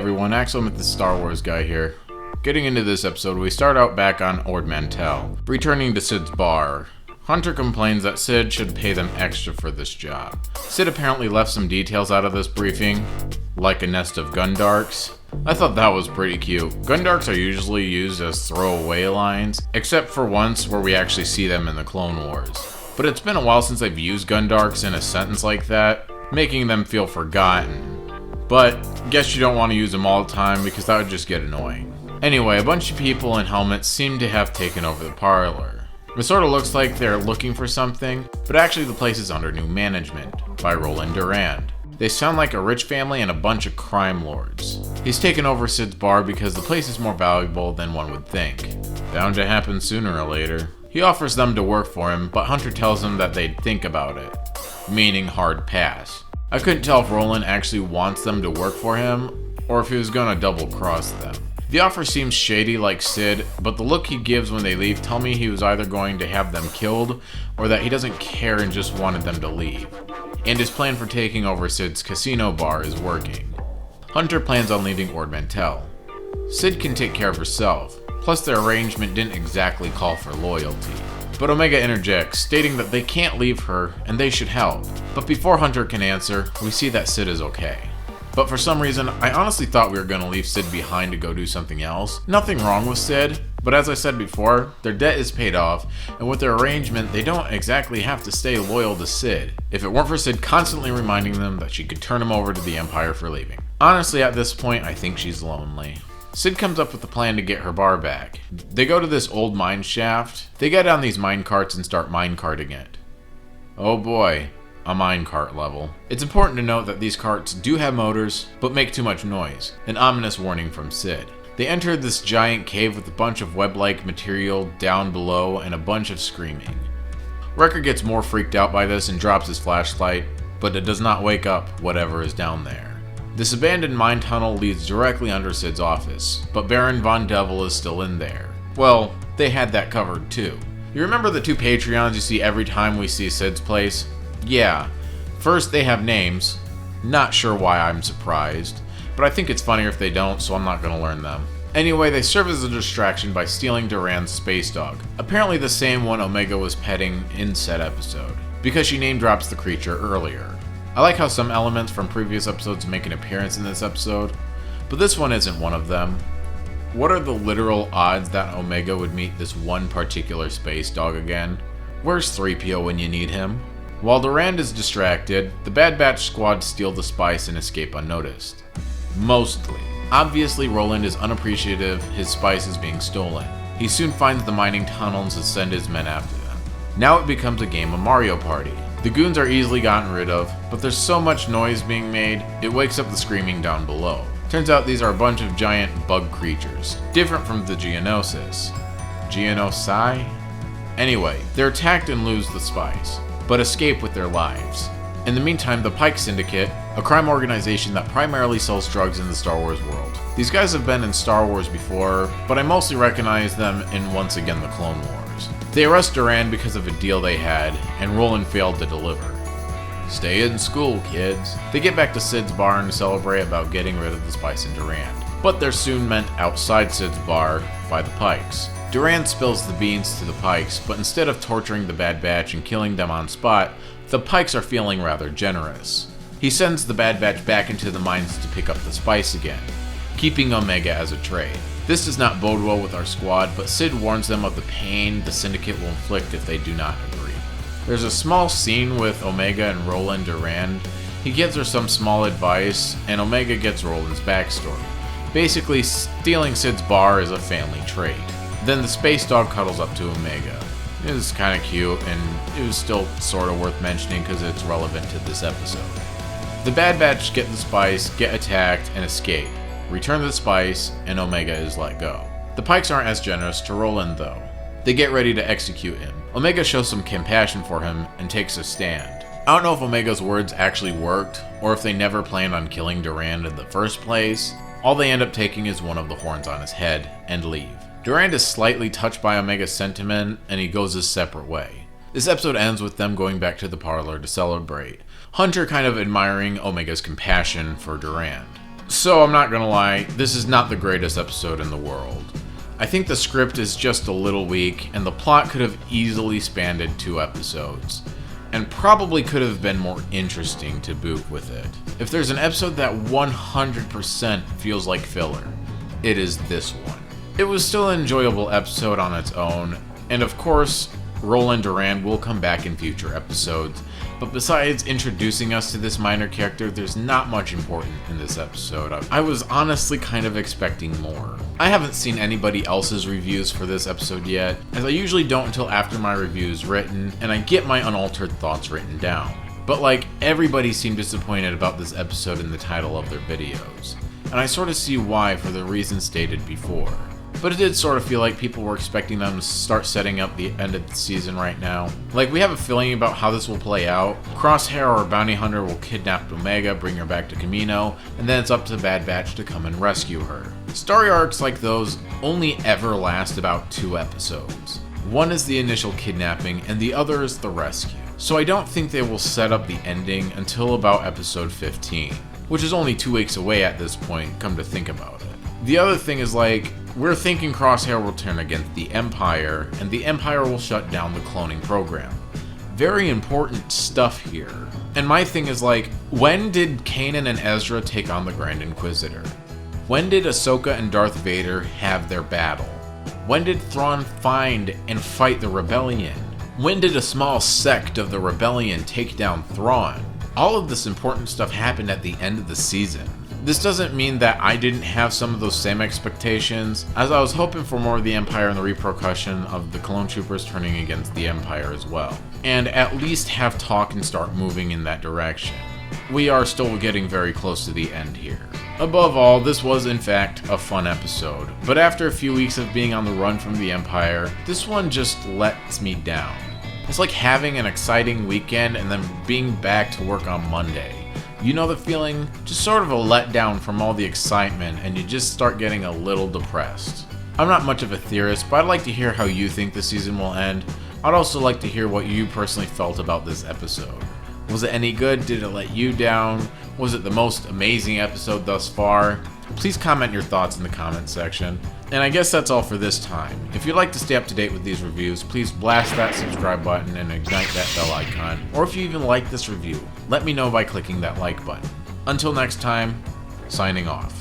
everyone, Axel the Star Wars guy here. Getting into this episode, we start out back on Ord Mantell, returning to Sid's bar. Hunter complains that Sid should pay them extra for this job. Sid apparently left some details out of this briefing, like a nest of gundarks. I thought that was pretty cute. Gundarks are usually used as throwaway lines, except for once where we actually see them in the Clone Wars. But it's been a while since I've used gundarks in a sentence like that, making them feel forgotten. But guess you don't want to use them all the time because that would just get annoying. Anyway, a bunch of people in helmets seem to have taken over the parlor. It sort of looks like they're looking for something, but actually the place is under new management by Roland Durand. They sound like a rich family and a bunch of crime lords. He's taken over Sid's bar because the place is more valuable than one would think. Bound to happen sooner or later. He offers them to work for him, but Hunter tells them that they'd think about it, meaning hard pass. I couldn't tell if Roland actually wants them to work for him, or if he was gonna double cross them. The offer seems shady like Sid, but the look he gives when they leave tell me he was either going to have them killed, or that he doesn't care and just wanted them to leave. And his plan for taking over Sid's casino bar is working. Hunter plans on leaving Ord Mantell. Sid can take care of herself, plus their arrangement didn't exactly call for loyalty. But Omega interjects, stating that they can't leave her and they should help. But before Hunter can answer, we see that Sid is okay. But for some reason, I honestly thought we were going to leave Sid behind to go do something else. Nothing wrong with Sid, but as I said before, their debt is paid off, and with their arrangement, they don't exactly have to stay loyal to Sid, if it weren't for Sid constantly reminding them that she could turn him over to the Empire for leaving. Honestly, at this point, I think she's lonely. Sid comes up with a plan to get her bar back. They go to this old mine shaft. They get on these mine carts and start mine carting it. Oh boy, a mine cart level. It's important to note that these carts do have motors, but make too much noise. An ominous warning from Sid. They enter this giant cave with a bunch of web-like material down below and a bunch of screaming. Wrecker gets more freaked out by this and drops his flashlight, but it does not wake up whatever is down there. This abandoned mine tunnel leads directly under Sid's office, but Baron Von Devil is still in there. Well, they had that covered too. You remember the two Patreons you see every time we see Sid's place? Yeah. First, they have names. Not sure why I'm surprised, but I think it's funnier if they don't, so I'm not gonna learn them. Anyway, they serve as a distraction by stealing Durand's space dog, apparently the same one Omega was petting in said episode, because she name drops the creature earlier. I like how some elements from previous episodes make an appearance in this episode, but this one isn't one of them. What are the literal odds that Omega would meet this one particular space dog again? Where's 3PO when you need him? While Durand is distracted, the Bad Batch squad steal the spice and escape unnoticed. Mostly. Obviously, Roland is unappreciative his spice is being stolen. He soon finds the mining tunnels and sends his men after them. Now it becomes a game of Mario Party. The goons are easily gotten rid of, but there's so much noise being made, it wakes up the screaming down below. Turns out these are a bunch of giant bug creatures, different from the Geonosis. Geonosi? Anyway, they're attacked and lose the spice, but escape with their lives. In the meantime, the Pike Syndicate, a crime organization that primarily sells drugs in the Star Wars world. These guys have been in Star Wars before, but I mostly recognize them in once again the Clone Wars. They arrest Durand because of a deal they had, and Roland failed to deliver. Stay in school, kids. They get back to Sid's bar and celebrate about getting rid of the spice in Durand, but they're soon met outside Sid's bar by the Pikes. Durand spills the beans to the Pikes, but instead of torturing the Bad Batch and killing them on spot, the Pikes are feeling rather generous. He sends the Bad Batch back into the mines to pick up the spice again, keeping Omega as a trade. This does not bode well with our squad, but Sid warns them of the pain the Syndicate will inflict if they do not agree. There's a small scene with Omega and Roland Durand. He gives her some small advice, and Omega gets Roland's backstory. Basically, stealing Sid's bar is a family trait. Then the space dog cuddles up to Omega. It was kind of cute, and it was still sort of worth mentioning because it's relevant to this episode. The Bad Batch get the spice, get attacked, and escape. Return the spice, and Omega is let go. The Pikes aren't as generous to Roland though. They get ready to execute him. Omega shows some compassion for him and takes a stand. I don't know if Omega's words actually worked, or if they never planned on killing Durand in the first place. All they end up taking is one of the horns on his head, and leave. Durand is slightly touched by Omega's sentiment, and he goes his separate way. This episode ends with them going back to the parlor to celebrate. Hunter kind of admiring Omega's compassion for Durand. So I'm not gonna lie, this is not the greatest episode in the world. I think the script is just a little weak, and the plot could have easily spanned 2 episodes, and probably could have been more interesting to boot with it. If there's an episode that 100% feels like filler, it is this one. It was still an enjoyable episode on its own, and of course, Roland Durand will come back in future episodes, but besides introducing us to this minor character, there's not much important in this episode. I was honestly kind of expecting more. I haven't seen anybody else's reviews for this episode yet, as I usually don't until after my review is written, and I get my unaltered thoughts written down. But like, everybody seemed disappointed about this episode in the title of their videos, and I sort of see why for the reasons stated before. But it did sort of feel like people were expecting them to start setting up the end of the season right now. Like, we have a feeling about how this will play out. Crosshair or Bounty Hunter will kidnap Omega, bring her back to Camino, and then it's up to the Bad Batch to come and rescue her. Story arcs like those only ever last about 2 episodes. One is the initial kidnapping, and the other is the rescue. So I don't think they will set up the ending until about episode 15, which is only 2 weeks away at this point, come to think about it. The other thing is, like, we're thinking Crosshair will turn against the Empire, and the Empire will shut down the cloning program. Very important stuff here. And my thing is, like, when did Kanan and Ezra take on the Grand Inquisitor? When did Ahsoka and Darth Vader have their battle? When did Thrawn find and fight the Rebellion? When did a small sect of the Rebellion take down Thrawn? All of this important stuff happened at the end of the season. This doesn't mean that I didn't have some of those same expectations, as I was hoping for more of the Empire and the repercussion of the clone troopers turning against the Empire as well, and at least have talk and start moving in that direction. We are still getting very close to the end here. Above all, this was in fact a fun episode, but after a few weeks of being on the run from the Empire, this one just lets me down. It's like having an exciting weekend and then being back to work on Monday. You know the feeling? Just sort of a letdown from all the excitement, and you just start getting a little depressed. I'm not much of a theorist, but I'd like to hear how you think the season will end. I'd also like to hear what you personally felt about this episode. Was it any good? Did it let you down? Was it the most amazing episode thus far? Please comment your thoughts in the comments section. And I guess that's all for this time. If you'd like to stay up to date with these reviews, please blast that subscribe button and ignite that bell icon. Or if you even like this review, let me know by clicking that like button. Until next time, signing off.